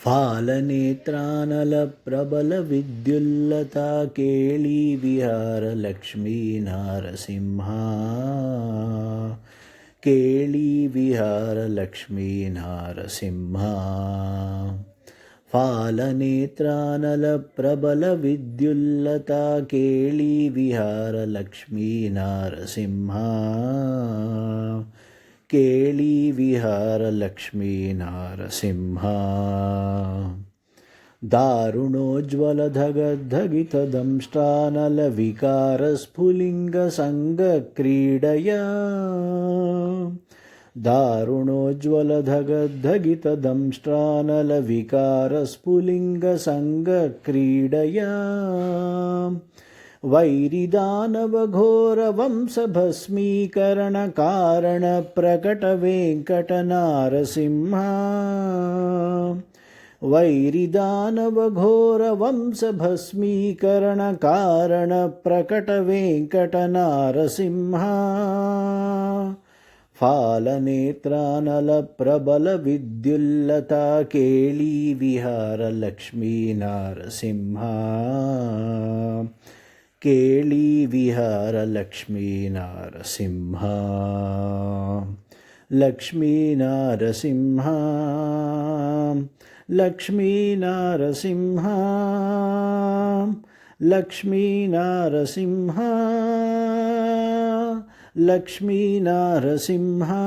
फालनेत्रानलप्रबलविद्युल्लता केळीविहार लक्ष्मीनारसिंहा केळीविहार लक्ष्मीनारसिंहा फालनेत्रानलप्रबलविद्युल्लता केळीविहार लक्ष्मीनारसिंहा केळीविहार लक्ष्मीनारसिंहा दारुणोज्ज्वलधगद्धगितदंष्ट्रानलविकारस्फुलिङ्गसङ्गक्रीडया दारुणोज्ज्वलधगद्धगितदंष्ट्रानलविकारस्फुलिङ्गसङ्गक्रीडया वैरिदानवघोरवंशभस्मीकरणकारणप्रकटवेङ्कटनारसिंहा वैरिदानवघोरवंशभस्मीकरणकारणप्रकटवेङ्कटनारसिंहा फालनेत्रानलप्रबलविद्युल्लता केळीविहार लक्ष्मीनारसिंहा केळीविहार लक्ष्मीनारसिंहा लक्ष्मीनारसिंहा लक्ष्मीनारसिंहा लक्ष्मीनारसिंहा लक्ष्मीनारसिंहा